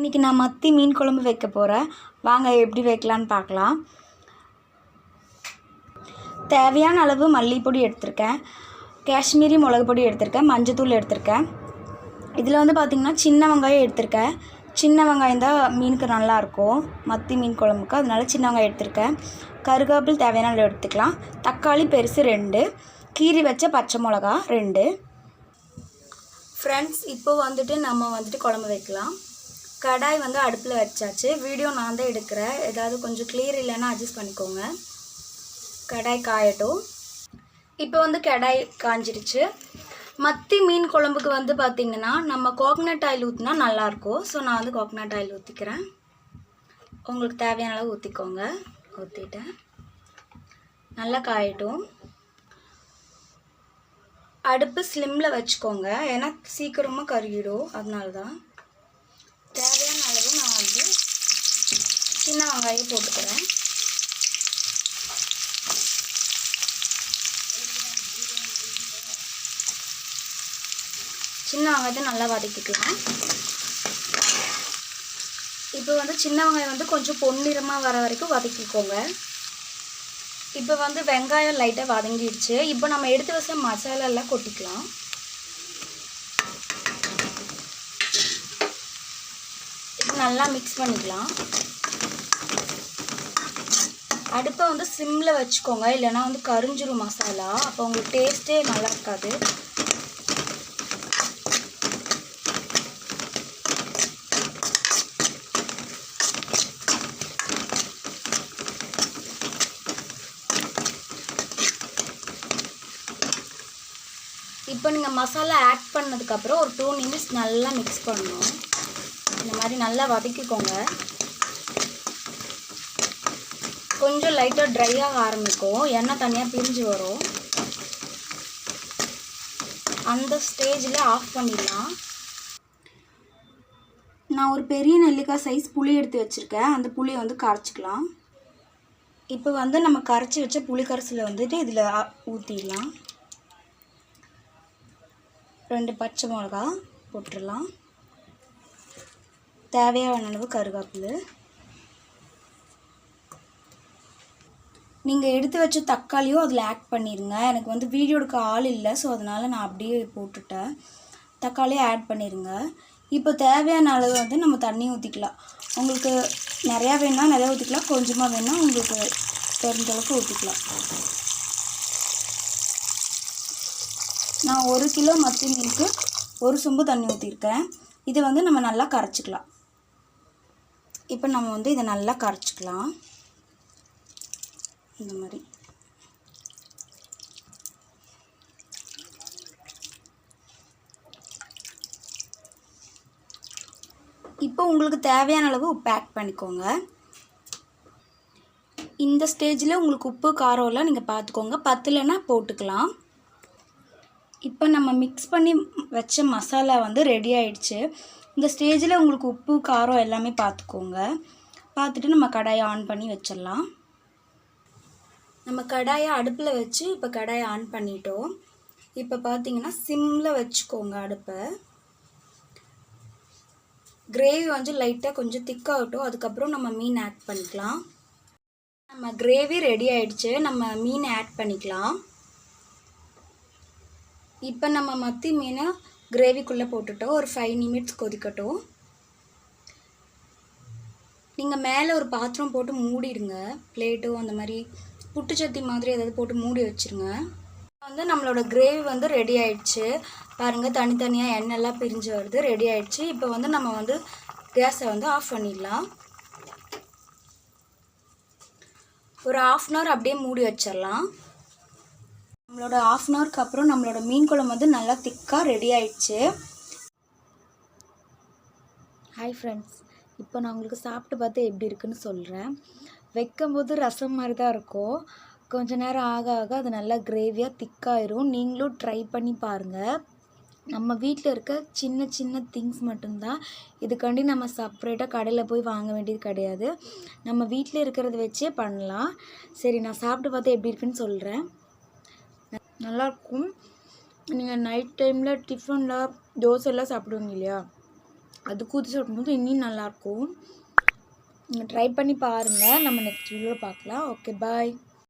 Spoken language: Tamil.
இன்றைக்கி நான் மத்தி மீன் குழம்பு வைக்க போகிறேன். வாங்க எப்படி வைக்கலான்னு பார்க்கலாம். தேவையான அளவு மல்லிப்பொடி எடுத்திருக்கேன், காஷ்மீரி மிளகு பொடி எடுத்திருக்கேன், மஞ்சத்தூள் எடுத்திருக்கேன். இதில் வந்து பார்த்திங்கன்னா சின்ன வெங்காயம் எடுத்திருக்கேன். சின்ன வெங்காயம் தான் மீனுக்கு நல்லாயிருக்கும், மத்தி மீன் குழம்புக்கு. அதனால சின்ன வெங்காயம் எடுத்திருக்கேன். கருவேப்பிலை தேவையான அளவு எடுத்துக்கலாம். தக்காளி பெருசு 2, கீரி வச்ச பச்சை மிளகா 2. ஃப்ரெண்ட்ஸ், இப்போ வந்துட்டு நம்ம குழம்பு வைக்கலாம். கடாய் வந்து அடுப்பில் வச்சாச்சு. வீடியோ நான் தான் எடுக்கிறேன், ஏதாவது கொஞ்சம் கிளியர் இல்லைன்னா அட்ஜஸ்ட் பண்ணிக்கோங்க. கடாய் காயட்டும். இப்போ வந்து கடாய் காஞ்சிருச்சு. மத்தி மீன் குழம்புக்கு வந்து பார்த்திங்கன்னா நம்ம கோகனட் ஆயில் ஊற்றினா நல்லாயிருக்கும். ஸோ நான் வந்து கோகனட் ஆயில் ஊற்றிக்கிறேன். உங்களுக்கு தேவையான அளவு ஊற்றிக்கோங்க. ஊற்றிட்டேன். நல்லா காயட்டும். அடுப்பு ஸ்லிம்மில் வச்சுக்கோங்க, ஏன்னா சீக்கிரமாக கருகிடும். அதனால தான். தேவையான அளவு நான் வந்து சின்ன வெங்காயம் போட்டுக்கிறேன். சின்ன வெங்காயத்தை நல்லா வதக்கிக்கலாம். இப்போ வந்து சின்ன வெங்காயம் வந்து கொஞ்சம் பொன்னிறமாக வர வரைக்கும் வதக்கிக்கோங்க. இப்போ வந்து வெங்காயம் லைட்டாக வதங்கிடுச்சு. இப்போ நம்ம எடுத்து வச்ச மசாலா எல்லாம் கொட்டிக்கலாம். நல்லா மிக்ஸ் பண்ணிக்கலாம். அடுப்பை வந்து சிம்மில் வச்சுக்கோங்க, இல்லைன்னா வந்து கரிஞ்சிரும் மசாலா. அப்போ உங்களுக்கு டேஸ்ட்டே நல்லா இருக்காது. இப்போ நீங்கள் மசாலா ஆட் பண்ணதுக்கப்புறம் ஒரு 2 நிமிஷம் நல்லா மிக்ஸ் பண்ணணும். இந்த மாதிரி நல்லா வதக்கிக்கோங்க. கொஞ்சம் லைட்டாக ட்ரையாக ஆரம்பிக்கும், எண்ணெய் தனியாக பிரிஞ்சு வரும். அந்த ஸ்டேஜில் ஆஃப் பண்ணிடலாம். நான் ஒரு பெரிய நெல்லிக்காய் சைஸ் புளி எடுத்து வச்சுருக்கேன். அந்த புளியை வந்து கரைச்சிக்கலாம். இப்போ வந்து நம்ம கரைச்சி வச்ச புளி கரைசலை வந்துட்டு இதில் ஊற்றிடலாம். 2 பச்சை மிளகா போட்டுடலாம். தேவையான அளவு கருவேப்பிலை. நீங்கள் எடுத்து வச்ச தக்காளியும் அதில் ஆட் பண்ணிடுங்க. எனக்கு வந்து வீடியோ எடுக்க ஆள் இல்லை, ஸோ அதனால் நான் அப்படியே போட்டுட்டேன். தக்காளியை ஆட் பண்ணிடுங்க. இப்போ தேவையான அளவு வந்து நம்ம தண்ணி ஊற்றிக்கலாம். உங்களுக்கு நிறையா வேணால் நிறையா ஊற்றிக்கலாம், கொஞ்சமாக வேணால் உங்களுக்கு தெரிஞ்சளவுக்கு ஊற்றிக்கலாம். நான் 1 கிலோ மத்தி மீனுக்கு 1 சொம்பு தண்ணி ஊற்றிருக்கேன். இது வந்து நம்ம நல்லா கரைச்சிக்கலாம். இப்போ நம்ம வந்து இதை நல்லா கரைச்சிக்கலாம். இந்த மாதிரி இப்போ உங்களுக்கு தேவையான அளவு உப்பு ஆட் பண்ணிக்கோங்க. இந்த ஸ்டேஜில் உங்களுக்கு உப்பு காரம் எல்லாம் நீங்கள் பார்த்துக்கோங்க, பத்தலைன்னா போட்டுக்கலாம். இப்போ நம்ம மிக்ஸ் பண்ணி வச்ச மசாலா வந்து ரெடி ஆயிடுச்சு. இந்த ஸ்டேஜில் உங்களுக்கு உப்பு காரம் எல்லாமே பார்த்துக்கோங்க. பார்த்துட்டு நம்ம கடாயை ஆன் பண்ணி வச்சிடலாம். நம்ம கடாயை அடுப்பில் வச்சு இப்போ கடாயை ஆன் பண்ணிட்டோம். இப்போ பார்த்தீங்கன்னா சிம்மில் வச்சுக்கோங்க அடுப்பை. கிரேவி வந்து லைட்டாக கொஞ்சம் திக்காகட்டும், அதுக்கப்புறம் நம்ம மீன் ஆட் பண்ணிக்கலாம். நம்ம கிரேவி ரெடி ஆயிடுச்சு. நம்ம மீன் ஆட் பண்ணிக்கலாம். இப்போ நம்ம மத்தி மீனை கிரேவிக்குள்ளே போட்டுட்டோம். ஒரு 5 நிமிட்ஸ் கொதிக்கட்டும். நீங்கள் மேலே ஒரு பாத்திரம் போட்டு மூடிடுங்க, பிளேட்டோ அந்த மாதிரி புட்டுச்சட்டி மாதிரி ஏதாவது போட்டு மூடி வச்சுருங்க. வந்து நம்மளோட கிரேவி வந்து ரெடி ஆயிடுச்சு. பாருங்கள், தனித்தனியாக எண்ணெய்லாம் பிரிஞ்சு வருது. ரெடி ஆயிடுச்சு. இப்போ வந்து நம்ம வந்து கேஸை வந்து ஆஃப் பண்ணிடலாம். ஒரு 1/2 அன் ஹவர் அப்படியே மூடி வச்சிடலாம். நம்மளோட 1/2 அன் ஹவருக்கு அப்புறம் நம்மளோட மீன் குழம்பு வந்து நல்லா திக்காக ரெடி ஆயிடுச்சு. ஹாய் ஃப்ரெண்ட்ஸ், இப்போ நான் உங்களுக்கு சாப்பிட்டு பார்த்து எப்படி இருக்குன்னு சொல்கிறேன். வைக்கும்போது ரசம் மாதிரி தான் இருக்கும். கொஞ்சம் நேரம் ஆக ஆக அது நல்லா கிரேவியாக திக்காயிரும். நீங்களும் ட்ரை பண்ணி பாருங்கள். நம்ம வீட்டில் இருக்க சின்ன சின்ன திங்ஸ் மட்டும்தான். இதுக்காண்டி நம்ம செப்பரேட்டாக கடையில் போய் வாங்க வேண்டியது கிடையாது. நம்ம வீட்டில் இருக்கிறத வச்சே பண்ணலாம். சரி, நான் சாப்பிட்டு பார்த்து எப்படி இருக்குன்னு சொல்கிறேன். நல்லாயிருக்கும். நீங்கள் நைட் டைமில் டிஃபனில் தோசைலாம் சாப்பிடுவீங்க இல்லையா, அது ஊற்றி சாப்பிடும்போது இன்னும் நல்லாயிருக்கும். நீங்கள் ட்ரை பண்ணி பாருங்கள். நம்ம நெக்ஸ்ட் வீடியோவில் பார்க்கலாம். Okay bye.